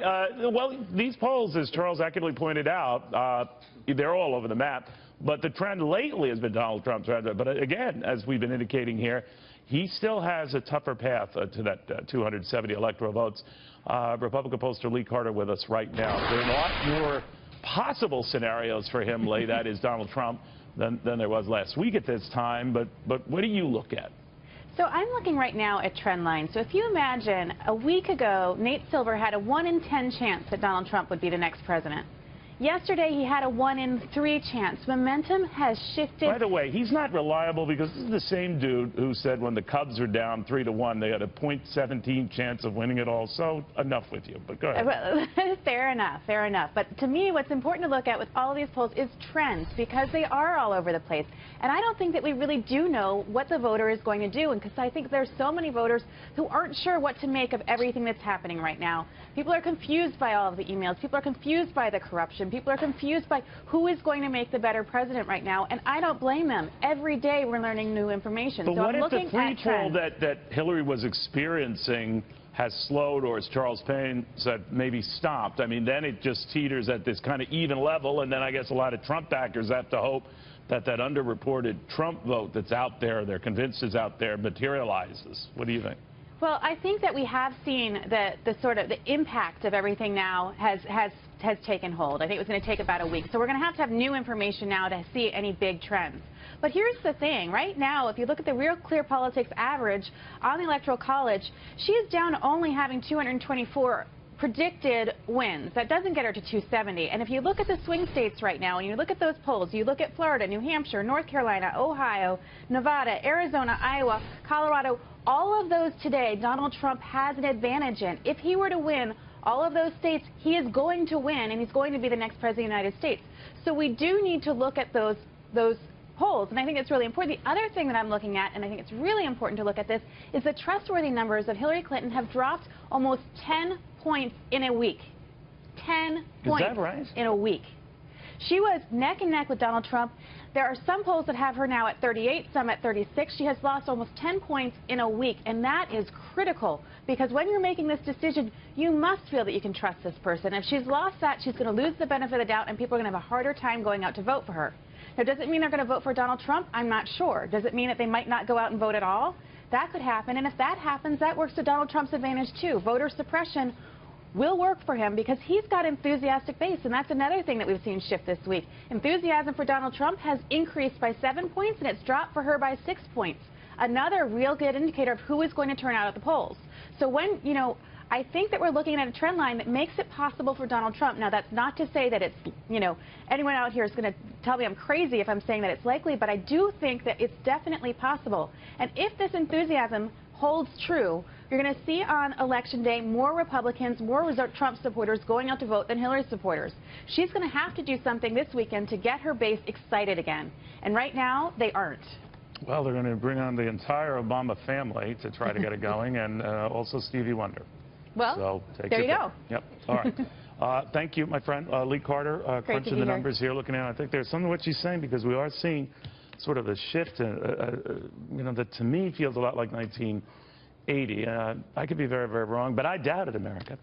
Well, these polls, as Charles accurately pointed out, they're all over the map. But the trend lately has been Donald Trump's. But again, as we've been indicating here, he still has a tougher path to that 270 electoral votes. Republican pollster Lee Carter with us right now. There are a lot more possible scenarios for him, Lee, that is Donald Trump, than there was last week at this time. But what do you look at? So I'm looking right now at trend lines. So if you imagine a week ago, Nate Silver had a 1 in 10 chance that Donald Trump would be the next president. Yesterday, he had a 1 in 3 chance. Momentum has shifted. By the way, he's not reliable because this is the same dude who said when the Cubs are down 3-1, they had a .17 chance of winning it all. So enough with you, but go ahead. Fair enough, fair enough. But to me, what's important to look at with all of these polls is trends, because they are all over the place. And I don't think that we really do know what the voter is going to do, because I think there's so many voters who aren't sure what to make of everything that's happening right now. People are confused by all of the emails. People are confused by the corruption. People are confused by who is going to make the better president right now, and I don't blame them. Every day we're learning new information. But so what I'm if the free fall that Hillary was experiencing has slowed, or as Charles Payne said, maybe stopped? I mean, then it just teeters at this kind of even level, and then I guess a lot of Trump backers have to hope that that underreported Trump vote that's out there, they're convinced is out there, materializes. What do you think? Well, I think that we have seen the sort of the impact of everything now has taken hold. I think it was going to take about a week. So we're going to have new information now to see any big trends. But here's the thing. Right now, if you look at the Real Clear Politics average on the Electoral College, she is down to only having 224 predicted wins. That doesn't get her to 270. And if you look at the swing states right now, and you look at those polls, you look at Florida, New Hampshire, North Carolina, Ohio, Nevada, Arizona, Iowa, Colorado, all of those today, Donald Trump has an advantage in. If he were to win all of those states, he is going to win, and he's going to be the next president of the United States. So we do need to look at those polls, and I think it's really important. The other thing that I'm looking at, and I think it's really important to look at this, is the trustworthy numbers of Hillary Clinton have dropped almost 10 points in a week. 10 points Is that right? in a week. She was neck and neck with Donald Trump. There are some polls that have her now at 38, some at 36. She has lost almost 10 points in a week, and that is critical, because when you're making this decision, you must feel that you can trust this person. If she's lost that, she's going to lose the benefit of the doubt, and people are going to have a harder time going out to vote for her. Now, does it mean they're going to vote for Donald Trump? I'm not sure. Does it mean that they might not go out and vote at all? That could happen, and if that happens, that works to Donald Trump's advantage, too. Voter suppression will work for him because he's got enthusiastic base, and that's another thing that we've seen shift this week. Enthusiasm for Donald Trump has increased by 7 points, and it's dropped for her by 6 points. Another real good indicator of who is going to turn out at the polls. So when, I think that we're looking at a trend line that makes it possible for Donald Trump. Now, that's not to say that it's, anyone out here is going to tell me I'm crazy if I'm saying that it's likely, but I do think that it's definitely possible. And if this enthusiasm holds true, you're going to see on Election Day more Republicans, more Trump supporters going out to vote than Hillary supporters. She's going to have to do something this weekend to get her base excited again. And right now, they aren't. Well, they're going to bring on the entire Obama family to try to get it going, and also Stevie Wonder. Well, so there you go. Yep. All right. Thank you, my friend. Lee Carter, crunching the numbers here, looking at it. I think there's something what she's saying, because we are seeing sort of a shift, that to me feels a lot like 1980. I could be very, very wrong, but I doubted America.